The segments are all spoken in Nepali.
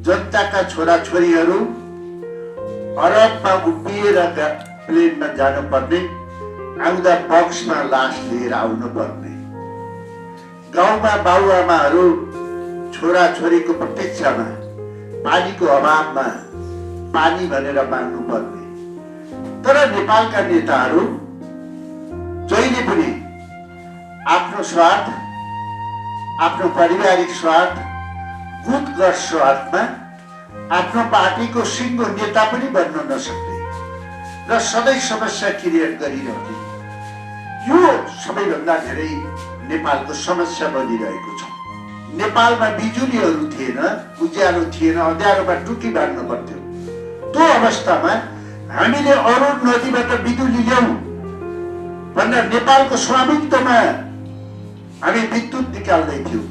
जनताका छोराछोरीहरू अरबमा उभिएर प्लेनमा जानुपर्ने, आउँदा बक्समा लास लिएर आउनुपर्ने, गाउँमा बाबुआमाहरू छोराछोरीको प्रतीक्षामा पानीको अभावमा पानी भनेर माग्नुपर्ने। तर नेपालका नेताहरू जहिले पनि आफ्नो स्वार्थ, आफ्नो पारिवारिक स्वार्थ, गुटगत स्वार्थमा आफ्नो पार्टीको सिङ्गो नेता पनि बन्न नसक्ने र सधैँ समस्या क्रिएट गरिरहने, यो सबैभन्दा धेरै नेपालको समस्या बनिरहेको छ। नेपालमा बिजुलीहरू थिएन, उज्यालो थिएन, अँध्यारोमा टुकी बाँध्नु पर्थ्यो। त्यो अवस्थामा हामीले अरुण नदीबाट बिजुली ल्याऊ भनेर नेपालको स्वामित्वमा हामी विद्युत निकाल्दै थियौँ।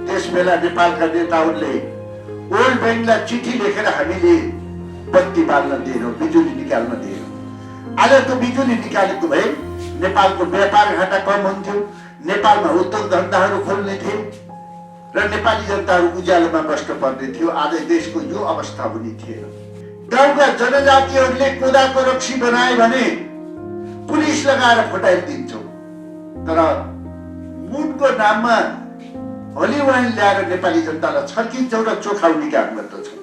त्यस बेला नेपालका नेताहरूले वर्ल्ड ब्याङ्कलाई चिठी लेखेर हामीले बत्ती बाल्न दिएनौँ, बिजुली निकाल्न दिएनौँ। आज त्यो बिजुली निकालेको भए नेपालको व्यापार घाटा कम हुन्थ्यो, नेपालमा उद्योग धन्दाहरू खोल्ने थिए र नेपाली जनताहरू उज्यालोमा बस्न पर्ने थियो। आज देशको यो अवस्था हुने थिएन। गाउँका जनजातिहरूले कोदाको रक्सी बनाए भने पुलिस लगाएर फटाइदिन्छौँ, तर मुडको नाममा होली वाइन ल्याएर नेपाली जनतालाई छर्किन्छौँ र चोखाउने काम गर्दछौँ।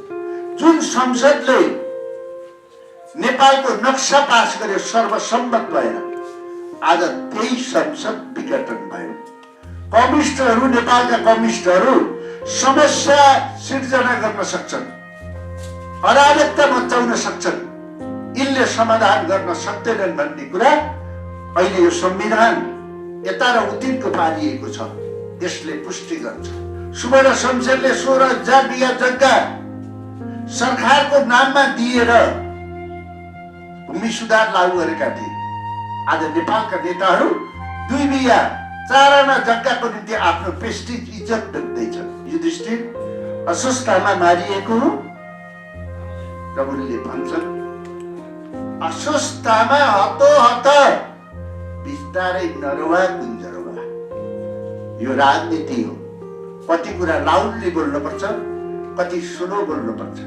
जुन संसदले नेपालको नक्सा पास गर्यो सर्वसम्मत भएर, आज त्यही संसद विघटन भयो। कम्युनिस्टहरू, नेपालका कम्युनिस्टहरू समस्या सिर्जना गर्न सक्छन्, अराजकता मचाउन सक्छन्, यिनले समाधान गर्न सक्दैनन् भन्ने कुरा अहिले यो संविधान यता र उतिनको पारिएको छ, यसले पुष्टि गर्छ। सुवर्ण शमशेरले 16,000 बिघा जग्गा सरकारको नाममा दिएर भूमि सुधार लागू गरेका थिए। आज नेपालका नेताहरू 2 बिघा 4 आना जग्गाको निम्ति आफ्नो प्रेस्टिज इज्जत बेच्दैछन्। युधिष्ठिर अस्वस्थतामा मारिएको हो र उनले भन्छन् अस्वस्थतामा हतोहत बिस्तारै नरोवा गुन्जरोवा। यो राजनीति हो। कति कुरा लाउडली बोल्नुपर्छ, कति स्लो बोल्नुपर्छ।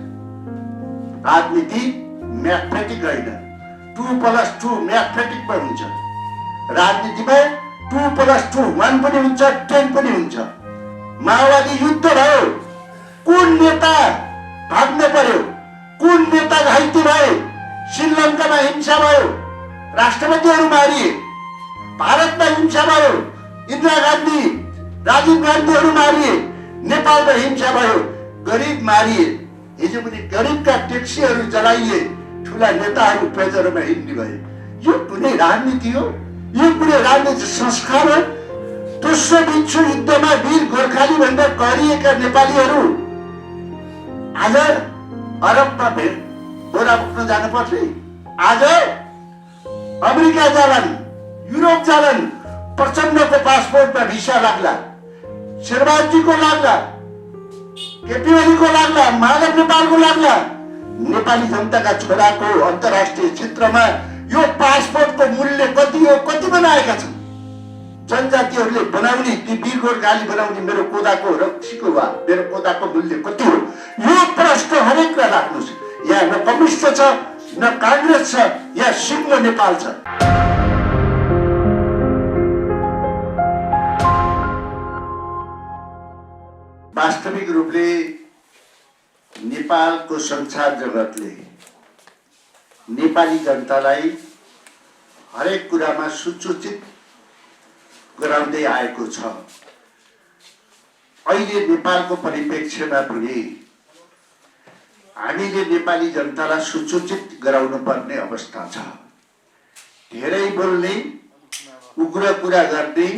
राजनीति म्याथमेटिक होइन, 2+2 म्याथमेटिकमा हुन्छ। राजनीतिमा 2+2 1 पनि हुन्छ, 10 पनि हुन्छ। माओवादी युद्ध भयो, कुन नेता भाग्न पर्यो, कुन नेता घाइते भए, श्रीलङ्कामा हिंसा भयो, राष्ट्रपतिहरू मारिए, भारतमा हिंसा भयो, इन्दिरा गान्धी, राजीव गान्धीहरू मारिए, नेपालमा हिंसा भयो, गरिब मारिए। हिजो पनि गरिबका ट्याक्सीहरू जलाइए, ठुला नेताहरू पेजरमा हिँड्ने भए। यो कुनै राजनीति हो? यो कुनै राजनीति संस्कार हो? दोस्रो विश्व युद्धमा वीर गोर्खाली भन्दा गरिएका नेपालीहरू आज अरबमा बोरा बोक्न जानु पर्छ। आज अमेरिका जालान्, युरोप जालान्, प्रचण्डको पासपोर्टमा भिसा लाग्ला, शेरबहादुरजीको लाग्ला, केपी ओलीको लाग्ला, माधव नेपालको लाग्ला। नेपाली जनताका छोराको अन्तर्राष्ट्रिय क्षेत्रमा यो पासपोर्टको मूल्य कति हो, कति बनाएका छन्? जनजातिहरूले बनाउने, ती वीर गोर्खाली बनाउने मेरो कोदाको रक्सीको वा मेरो कोदाको मूल्य कति हो? यो प्रश्न हरेकलाई राख्नुहोस्। यहाँ न कम्युनिस्ट छ, न काङ्ग्रेस छ, यहाँ सिङ्गो नेपाल छ। वास्तविक रूपले नेपालको संसार जगतले नेपाली जनतालाई हरेक कुरामा सुसूचित गराउँदै आएको छ। अहिले नेपालको परिप्रेक्ष्यमा पनि हामीले नेपाली जनतालाई सुसूचित गराउनु पर्ने अवस्था छ। धेरै बोल्ने, उग्र कुरा गर्ने,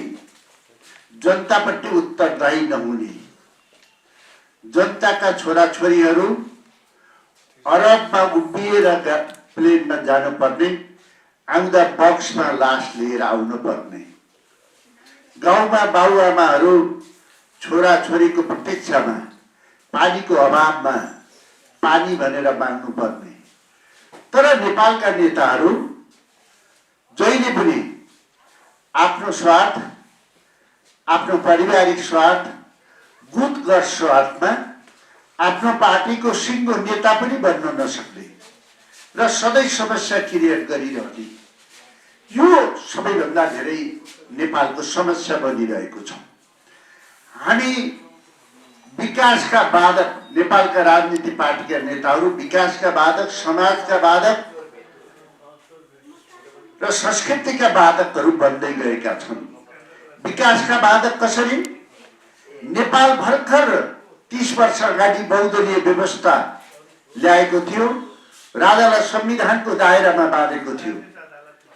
जनतापट्टि उत्तरदायी नहुने, जनताका छोराछोरीहरू अरबमा उभिएर प्लेनमा जानुपर्ने, आउँदा बक्समा लास लिएर आउनुपर्ने, गाउँमा बाबुआमाहरू छोराछोरीको प्रतीक्षामा पानीको अभावमा पानी भनेर माग्नुपर्ने। तर नेपालका नेताहरू जहिले पनि आफ्नो स्वार्थ, आफ्नो पारिवारिक स्वार्थ, गुटगत स्वार्थमा आफ्नो पार्टीको सिङ्गो नेता पनि बन्न नसक्ने र सधैँ समस्या क्रिएट गरिरहने, यो सबैभन्दा धेरै नेपालको समस्या बनिरहेको छ। हामी विकासका बाधक, नेपालका राजनीतिक पार्टीका नेताहरू विकासका बाधक, समाजका बाधक र संस्कृतिका बाधकहरू बन्दै गएका छन्। विकासका बाधक कसरी? नेपाल भर्खर 30 वर्ष अगाडि बहुदलीय व्यवस्था ल्याएको थियो, राजालाई संविधानको दायरामा बाँधेको थियो।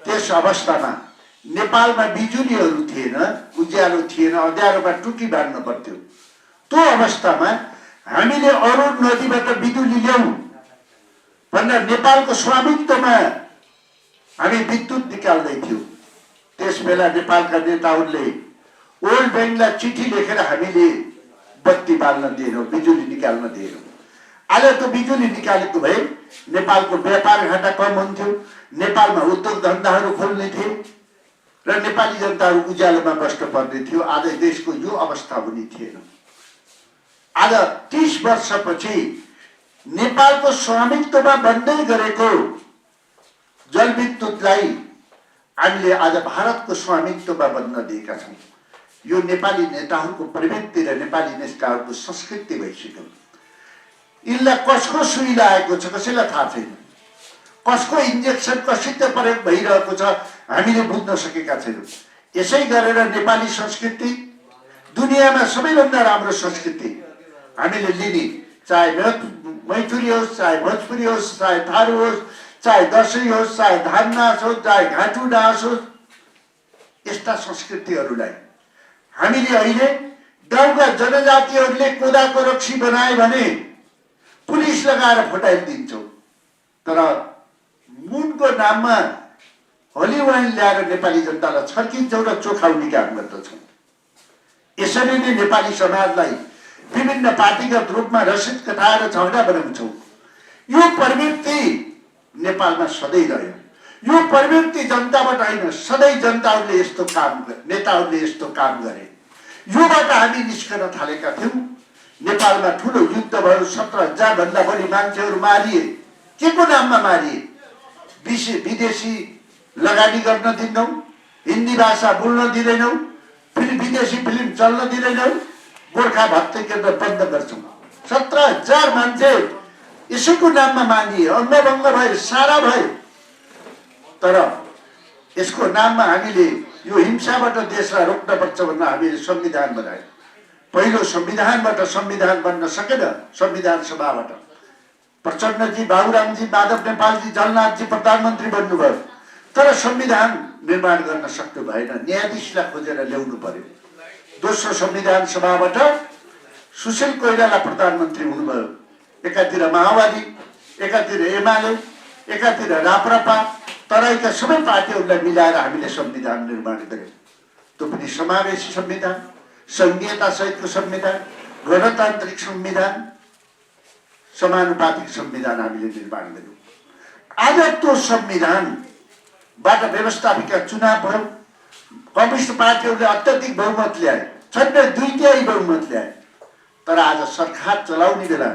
त्यस अवस्थामा नेपालमा बिजुलीहरू थिएन, उज्यालो थिएन, अँध्यारोमा टुकी बाँध्नु पर्थ्यो। त्यो अवस्थामा हामीले अरुण नदीबाट बिजुली ल्याउँ भनेर नेपालको स्वामित्वमा हामी विद्युत निकाल्दै थियौँ। त्यस बेला नेपालका नेताहरूले वर्ल्ड ब्याङ्कलाई चिठी लेखेर हामीले बत्ती बाल्न दिएनौँ, बिजुली निकाल्न दिएनौँ। आज त्यो बिजुली निकालेको भए नेपालको व्यापार घाटा कम हुन्थ्यो, नेपालमा उद्योग धन्दाहरू खोल्ने थिए र नेपाली जनताहरू उज्यालोमा बस्न पर्ने थियो। आज देशको यो अवस्था हुने थिएन। आज 30 वर्षपछि नेपालको स्वामित्वमा बन्दै गरेको जलविद्युतलाई हामीले आज भारतको स्वामित्वमा बन्न दिएका छौँ। यो नेपाली नेताहरूको प्रवृत्ति र नेपाली नेताहरूको संस्कृति भइसक्यो। यिनलाई कसको सुई लागेको छ कसैलाई थाहा छैन, कसको इन्जेक्सन कसित प्रयोग भइरहेको छ हामीले बुझ्न सकेका छैनौँ। यसै गरेर नेपाली संस्कृति दुनियाँमा सबैभन्दा राम्रो संस्कृति हामीले लिने, चाहे मैथुरी होस्, चाहे भोजपुरी होस्, चाहे थारू होस्, चाहे दसैँ होस्, चाहे धान नाच होस्, चाहे घाँटु डाँस होस्, यस्ता संस्कृतिहरूलाई हामीले अहिले गाउँका जनजातिहरूले कोदाको रक्सी बनाए भने पुलिस लगाएर फटाइदिन्छौँ। तर मुनको नाममा होली वाइन ल्याएर नेपाली जनतालाई छर्किन्छौँ र चोखाउने काम गर्दछौँ। यसरी नै नेपाली समाजलाई विभिन्न पार्टीगत रूपमा रसिद कटाएर झगडा बनाउँछौँ। यो प्रवृत्ति नेपालमा सधैँ रह्यो। यो प्रवृत्ति जनताबाट होइन, सधैँ जनताहरूले यस्तो काम, नेताहरूले यस्तो काम गरे। योबाट हामी निस्कन थालेका थियौँ। नेपालमा ठुलो युद्ध भयो, 17,000 भन्दा बढी मान्छेहरू मारिए। के को नाममा मारिए? विदेशी लगानी गर्न दिदैनौँ, हिन्दी भाषा बोल्न दिँदैनौँ, विदेशी फिल्म चल्न दिँदैनौँ, गोर्खा भक्ति केन्द्र बन्द गर्छौँ। 17,000 मान्छे यसैको नाममा मानिए, अङ्गभङ्ग भए, सारा भए। तर यसको नाममा हामीले यो हिंसाबाट देशलाई रोक्नुपर्छ भनेर हामीले संविधान बनायौँ। पहिलो संविधानबाट संविधान बन्न सकेन। संविधान सभाबाट प्रचण्डजी, बाबुरामजी, माधव नेपालजी, जलनाथजी प्रधानमन्त्री बन्नुभयो। तर संविधान निर्माण गर्न सक्नु भएन, न्यायाधीशलाई खोजेर ल्याउनु पर्यो। दोस्रो संविधान सभाबाट सुशील कोइराला प्रधानमन्त्री हुनुभयो। एकातिर माओवादी, एकातिर एमाले, एकातिर राप्रपा, तराईका सबै पार्टीहरूलाई मिलाएर हामीले संविधान निर्माण गर्यौँ। त्यो पनि समावेशी संविधान, संघीयता सहितको संविधान, गणतान्त्रिक संविधान, समानुपातिक संविधान हामीले निर्माण गर्यौँ। आज त्यो संविधानबाट व्यवस्थापिका चुनाव भयो। कम्युनिस्ट पार्टीहरूले अत्यधिक बहुमत ल्याए, 2/3 बहुमत ल्याए। तर आज सरकार चलाउने बेला,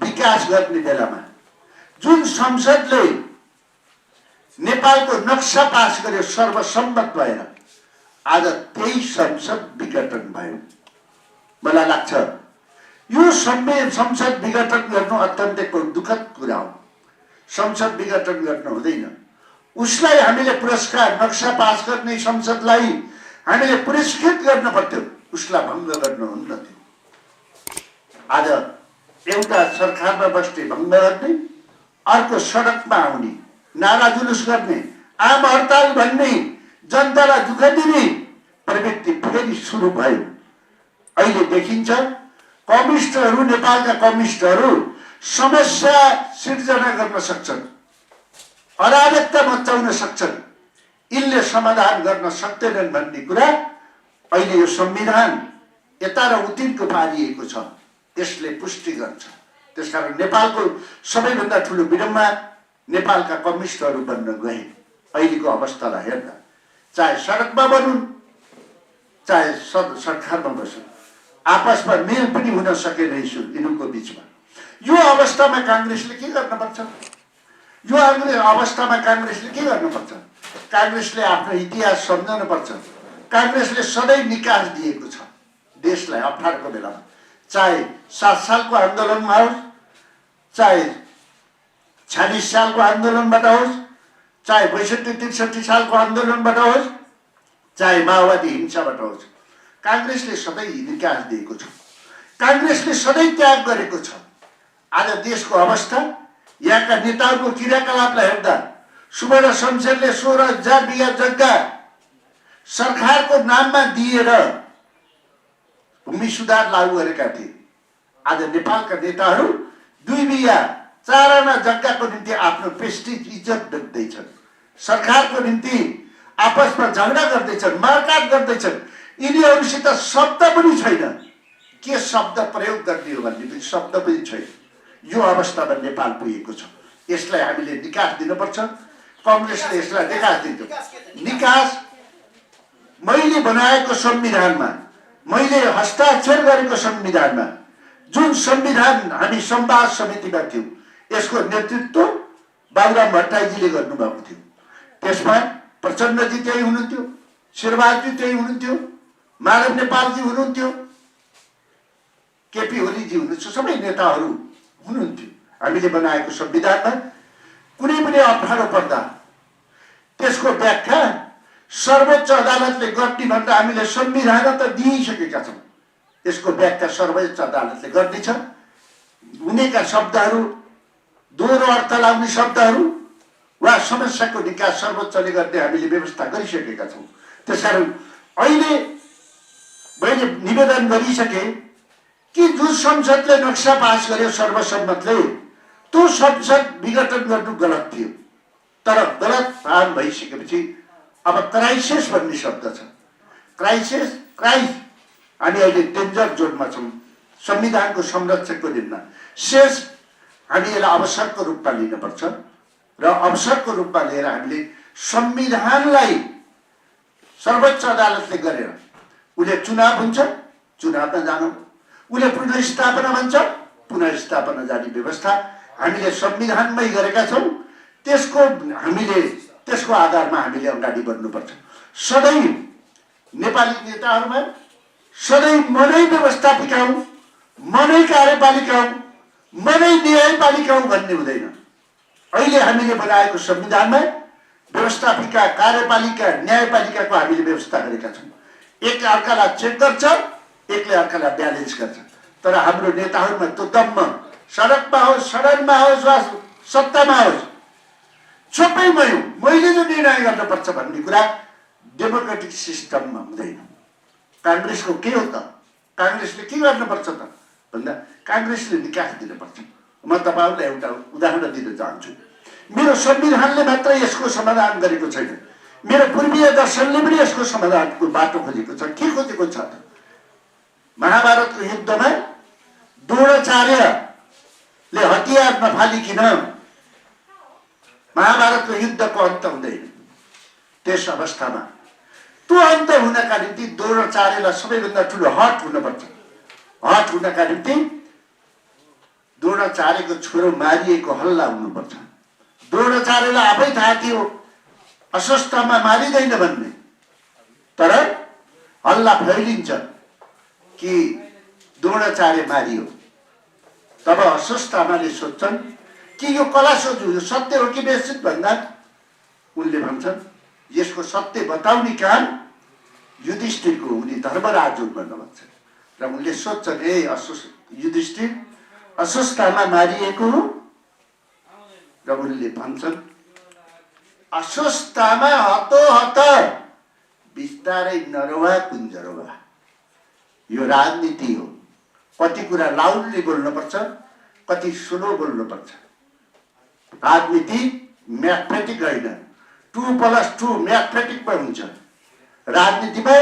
विकास गर्ने बेलामा जुन संसदले नेपालको नक्सा पास गर्यो सर्वसम्मत भएर, आज त्यही संसद विघटन भयो। मलाई लाग्छ यो संसद विघटन गर्नु अत्यन्तै दुःखद कुरा हो। संसद विघटन गर्नु हुँदैन। उसलाई हामीले पुरस्कार, नक्सा पास गर्ने संसदलाई हामीले पुरस्कृत गर्न पर्थ्यो, उसलाई भङ्ग गर्नुहुन्न थियो। आज एउटा सरकारमा बस्ने भङ्ग गर्ने, अर्को सडकमा आउने, नारा जुलुस गर्ने, आम हडताल भन्ने, जनतालाई दुःख दिने प्रवृत्ति फेरि सुरु भयो। अहिले देखिन्छ कम्युनिस्टहरू, नेपालका कम्युनिस्टहरू समस्या सिर्जना गर्न सक्छन्, अराजकता मचाउन सक्छन्, यिनले समाधान गर्न सक्दैनन् भन्ने कुरा अहिले यो संविधान यता र उतिनको पारिएको छ, यसले पुष्टि गर्छ। त्यसकारण नेपालको सबैभन्दा ठुलो विडम्बना नेपालका कम्युनिस्टहरू बन्न गए। अहिलेको अवस्थालाई हेर्दा चाहे सडकमा बनुन्, चाहे सरकारमा बसुन्, आपसमा मेल पनि हुन सकेन यिनीहरूको बिचमा। यो अवस्थामा काङ्ग्रेसले के गर्नुपर्छ? यो अवस्थामा काङ्ग्रेसले के गर्नुपर्छ? काङ्ग्रेसले आफ्नो इतिहास सम्झाउनुपर्छ। काङ्ग्रेसले सधैँ निकास दिएको छ देशलाई अप्ठ्यारोको बेलामा, चाहे 7 सालको आन्दोलनमा होस्, चाहे 46 सालको आन्दोलनबाट होस्, चाहे 62-63 सालको आन्दोलनबाट होस्, चाहे माओवादी हिंसाबाट होस्, काङ्ग्रेसले सधैँ निकास दिएको छ। काङ्ग्रेसले सधैँ त्याग गरेको छ। आज देशको अवस्था, यहाँका नेताहरूको क्रियाकलापलाई हेर्दा सुवर्ण शमशेरले 16,000 बिघा जग्गा सरकारको नाममा दिएर भूमि सुधार लागू गरेका थिए। आज नेपालका नेताहरू 2 बिघा 4 आना जग्गाको निम्ति आफ्नो प्रेस्टिज इज्जत बेच्दैछन्, सरकारको निम्ति आपसमा झगडा गर्दैछन्, मारकाट गर्दैछन्। यिनीहरूसित शब्द पनि छैन, के शब्द प्रयोग गर्ने हो भन्ने पनि शब्द पनि छैन। यो अवस्थामा नेपाल पुगेको छ। यसलाई हामीले निकास दिनुपर्छ। काङ्ग्रेसले यसलाई निकास दिन्छ। निकास मैले बनाएको संविधानमा, मैले हस्ताक्षर गरेको संविधानमा, जुन संविधान हामी संवाद समितिमा थियौँ, यसको नेतृत्व बाबुराम भट्टराईजीले गर्नुभएको थियो। त्यसमा प्रचण्डजी त्यही हुनुहुन्थ्यो, शेरबहादुरजी त्यही हुनुहुन्थ्यो, माधव नेपालजी हुनुहुन्थ्यो, केपी ओलीजी हुनुहुन्थ्यो, सबै नेताहरू हुनुहुन्थ्यो। हामीले बनाएको संविधानमा कुनै पनि अप्ठ्यारो पर्दा त्यसको व्याख्या सर्वोच्च अदालतले गर्ने भन्दा हामीले संविधान त दिइसकेका छौँ। यसको व्याख्या सर्वोच्च अदालतले गर्नेछ। हुनेका शब्दहरू, दोहोरो अर्थ लाउने शब्दहरू वा समस्याको निकास सर्वोच्चले गर्ने हामीले व्यवस्था गरिसकेका छौँ। त्यसकारण अहिले मैले निवेदन गरिसके कि जुन संसदले नक्सा पास गर्यो सर्वसम्मतले, त्यो संसद विघटन गर्नु गलत थियो। तर गलत पार भइसकेपछि अब क्राइसिस भन्ने शब्द छ। क्राइसिस, हामी अहिले डेन्जर जोनमा छौँ संविधानको संरक्षणको दिनमा। शेष हामी यसलाई अवसरको रूपमा लिनुपर्छ र अवसरको रूपमा लिएर हामीले संविधानलाई सर्वोच्च अदालतले गरेर उसले चुनाव हुन्छ, चुनावमा जानु, उसले पुनर्स्थापना भन्छ, पुनर्स्थापना जाने व्यवस्था हामीले संविधानमै गरेका छौँ। त्यसको आधारमा हामीले अगाडि बढ्नुपर्छ। सधैँ नेपाली नेताहरूमा सधैँ मनै व्यवस्थापिका हौँ, मनै कार्यपालिका हौँ, मनै न्यायपालिका हौँ भन्ने हुँदैन। अहिले हामीले बनाएको संविधानमा व्यवस्थापिका, कार्यपालिका, न्यायपालिकाको हामीले व्यवस्था गरेका छौँ। एक अर्कालाई चेक गर्छ, एकले अर्कालाई ब्यालेन्स गर्छ। तर हाम्रो नेताहरूमा त्यो दम्म, सडकमा होस्, सदनमा होस् वा सत्तामा होस्, सबै मैले जो निर्णय गर्नुपर्छ भन्ने कुरा डेमोक्रेटिक सिस्टममा हुँदैन। काङ्ग्रेसको के हो त? काङ्ग्रेसले के गर्नुपर्छ त भन्दा काङ्ग्रेसले निकास दिनुपर्छ। म तपाईँहरूलाई एउटा उदाहरण दिन चाहन्छु। मेरो संविधानले मात्र यसको समाधान गरेको छैन, मेरो पूर्वीय दर्शनले पनि यसको समाधानको बाटो खोजेको छ। के खोजेको छ त? महाभारतको युद्धमा द्रोणाचार्यले हतियार नफालिकन महाभारतको युद्धको अन्त हुँदैन। त्यस अवस्थामा त्यो अन्त हुनका निम्ति द्रोणाचार्यलाई सबैभन्दा ठुलो हट हुनुपर्छ। हट हुनका निम्ति द्रोणाचार्यको छोरो मारिएको हल्ला हुनुपर्छ। द्रोणाचार्यलाई आफै थाहा थियो अस्वस्थमा मारिँदैन भन्ने, तर हल्ला फैलिन्छ कि द्रोणाचार्य मारियो। तब अस्वस्थामाले सोध्छन् कि यो कला सोझु, यो सत्य हो कि बेसित भन्दा उनले भन्छन् यसको सत्य बताउने काम युधिष्ठिरको, उनी धर्मराज हुन् भनेर भन्छ। र उनले सोध्छन् ए युधिष्ठिर अस्वस्थमा मारिएको हो? र उनले भन्छन् अस्वस्थमा हतोहत बिस्तारै नरवा कुञ्जरवा। यो राजनीति हो। कति कुरा लाउडली बोल्नुपर्छ, कति स्लो बोल्नुपर्छ। राजनीति म्याथमेटिक होइन, 2+2 म्याथमेटिकमा हुन्छ। राजनीतिमा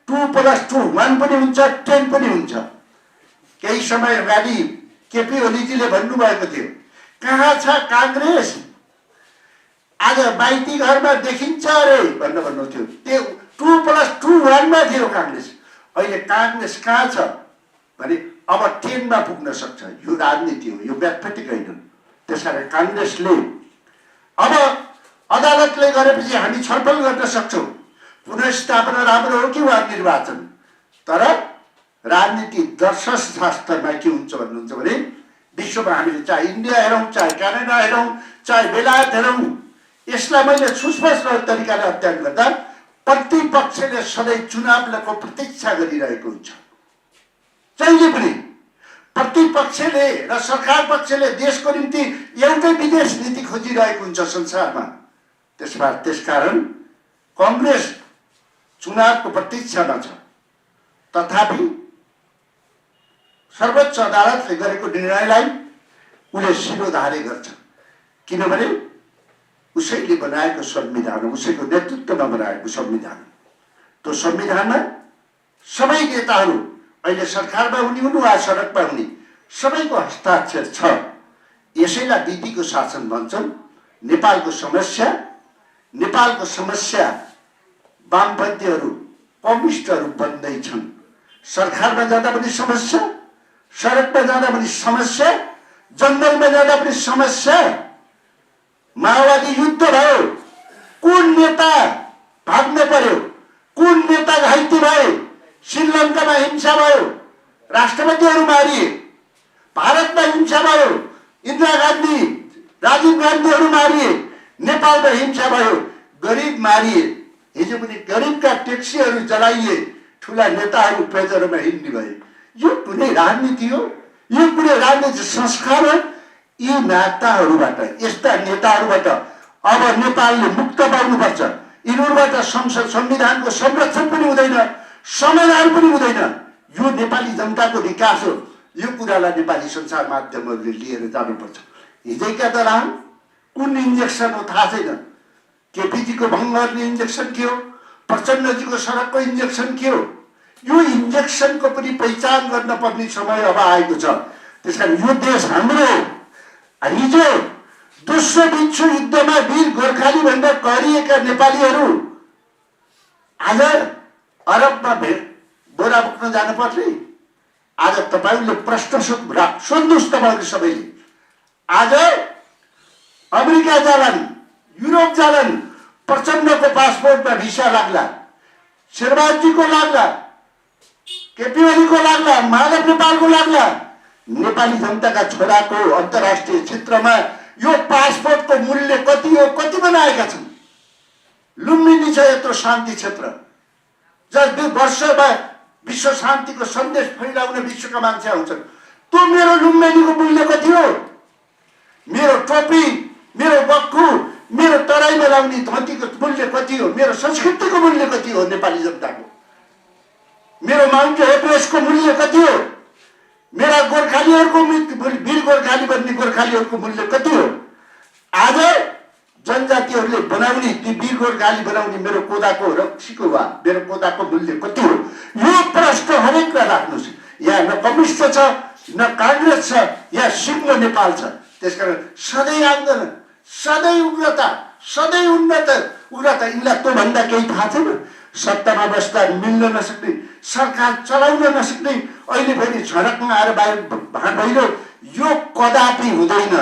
2+2 1 पनि हुन्छ, 10 पनि हुन्छ। केही समय अगाडि केपी ओलीजीले भन्नुभएको थियो, कहाँ छ काङ्ग्रेस? आज बाइती घरमा देखिन्छ अरे भनेर भन्नुहुन्थ्यो। त्यो 2+2 1 मा थियो काङ्ग्रेस। अहिले काङ्ग्रेस कहाँ छ? भने अब 10 मा पुग्न सक्छ। यो राजनीति हो, यो म्याथमेटिक होइन। त्यसकारण कांग्रेसले अब अदालतले गरेपछि हामी छलफल गर्न सक्छौँ, पुनर्स्थापना राम्रो हो कि वा निर्वाचन। तर राजनीति दर्शनशास्त्रमा के हुन्छ भन्नुहुन्छ भने विश्वमा हामीले चाहे इन्डिया हेरौँ, चाहे क्यानाडा हेरौँ, चाहे बेलायत हेरौँ, यसलाई मैले सुस्पष्ट तरिकाले अध्ययन गर्दा प्रतिपक्षले सधैँ चुनावको प्रतीक्षा गरिरहेको हुन्छ। जहिले पनि प्रतिपक्षले र सरकार पक्षले देशको निम्ति एउटै विदेश नीति खोजिरहेको हुन्छ संसारमा। त्यसकारण कांग्रेस चुनावको प्रतीक्षामा छ। तथापि सर्वोच्च अदालतले गरेको निर्णयलाई उले शिरोधार्य गर्छ, किनभने उसैले बनाएको संविधान, उसैको नेतृत्वमा बनाएको संविधान। त्यो संविधानमा सबै नेताहरू अहिले सरकारमा हुने वा सडकमा हुने सबैको हस्ताक्षर छ। यसैलाई विधिको शासन भन्छन्। नेपालको समस्या वामपन्थीहरू कम्युनिस्टहरू बन्दैछन्। सरकारमा जाँदा पनि समस्या, सडकमा जाँदा पनि समस्या, जङ्गलमा जाँदा पनि समस्या। माओवादी युद्ध भयो, कुन नेता भाग्न पर्यो, कुन नेता घाइते भए, श्रीलङ्कामा हिंसा भयो, राष्ट्रपतिहरू मारिए, भारतमा हिंसा भयो, इन्दिरा गान्धी राजीव गान्धीहरू मारिए, नेपालमा हिंसा भयो, गरिब मारिए। हिजो पनि गरिबका ट्याक्सीहरू जलाइए, ठुला नेताहरू पेजरमा हिँड्ने भए। यो कुनै राजनीति हो? यो कुनै राजनीति संस्कार हो? यी नेताहरूबाट, यस्ता नेताहरूबाट अब नेपालले मुक्त पाउनुपर्छ। यिनीहरूबाट संविधानको संरक्षण पनि हुँदैन, समाधान पनि हुँदैन। यो नेपाली जनताको विकास हो। यो कुरालाई नेपाली संसार माध्यमहरूले लिएर जानुपर्छ। हिजैका दौरान कुन इन्जेक्सन हो थाहा छैन। केपीजीको भङ्ग गर्ने इन्जेक्सन के हो, प्रचण्डजीको सडकको इन्जेक्सन के हो, यो इन्जेक्सनको पनि पहिचान गर्न पर्ने समय अब आएको छ। त्यसकारण यो देश हाम्रो। हिजो दोस्रो विश्व युद्धमा वीर गोर्खाली भनेर गरिएका नेपालीहरू आज अरबमा बोरा बोक्न जानु पर्ने। आज तपाईहरूले प्रश्न सोध्नुहोस्। तपाईँहरू सबैले आज अमेरिका जालान्, युरोप जालान्, प्रचण्डको पासपोर्टमा भिसा लाग्ला, शेरबहादुरजीको लाग्ला, केपी ओलीको लाग्ला, माधव नेपालको लाग्ला। नेपाली जनताका छोराको अन्तर्राष्ट्रिय क्षेत्रमा यो पासपोर्टको मूल्य कति हो, कति बनाएका छन्। लुम्बिनी छ यत्रो शान्ति क्षेत्र, जस वर्षमा विश्व शान्तिको सन्देश फैलाउने विश्वका मान्छे आउँछन्। त्यो मेरो लुम्बिनीको मूल्य कति हो? मेरो टोपी, मेरो बक्खु, मेरो तराईमा लाउने धोतीको मूल्य कति हो? मेरो संस्कृतिको मूल्य कति हो? नेपाली जनताको मेरो माउन्ट एभरेस्टको मूल्य कति हो? मेरा गोर्खालीहरूको वीर गोर्खाली बन्ने गोर्खालीहरूको मूल्य कति हो? आज जनजातिहरूले बनाउने, ती वीर गोर्खाली बनाउने मेरो कोदाको रक्सीको वा मेरो कोदाको मूल्य कति हो? यो प्रश्न हरेकलाई राख्नुहोस्। यहाँ न कम्युनिस्ट छ, न कांग्रेस छ, यहाँ सिङ्गो नेपाल छ। त्यसकारण सधैँ आन्दोलन, सधैँ उग्रता, सधैँ उग्रता। यिनलाई त्योभन्दा केही थाहा छैन। सत्तामा बस्दा मिल्न नसक्ने, सरकार चलाउन नसक्ने, अहिले फेरि झडकमा आएर भाँड भइरह्यो। यो कदापि हुँदैन।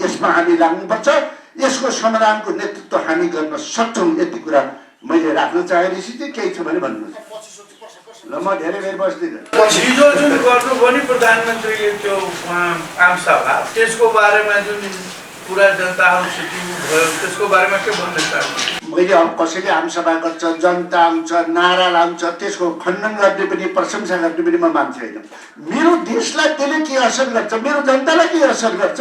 यसमा हामी लाग्नुपर्छ। यसको समाधानको नेतृत्व हामी गर्न सक्छौँ। यति कुरा मैले राख्न चाहेपछि चाहिँ केही छ भने भन्नुहोस्। ल, म धेरै बेर बस्दिनँ। हिजो जुन गर्नुभयो नि प्रधानमन्त्रीले त्यो आमसभा, त्यसको बारेमा जुन पुरा जनताहरूसित भयो, त्यसको बारेमा के भन्न चाहन्छु? मैले अब कसैले आमसभा गर्छ, जनता आउँछ, नारा लाउँछ, त्यसको खण्डन गर्ने पनि प्रशंसा गर्ने पनि म मान्छे होइन। मेरो देशलाई त्यसले के असर गर्छ, मेरो जनतालाई के असर गर्छ,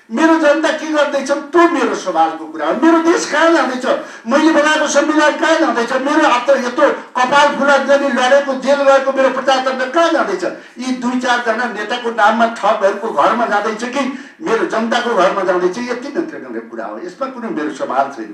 मेरो जनता के गर्दैछ, त्यो मेरो सवालको कुरा हो। मेरो देश कहाँ जाँदैछ, मैले बनाएको संविधान कहाँ जाँदैछ, मेरो यत्रो कपाल फुला जाने लडेको जेल गएको मेरो प्रजातन्त्र कहाँ जाँदैछ? यी 2-4 जना नेताको नाममा ठगहरूको घरमा जाँदैछ कि मेरो जनताको घरमा जाँदैछ? यति मात्र कुरा हो। यसमा कुनै मेरो सवाल छैन।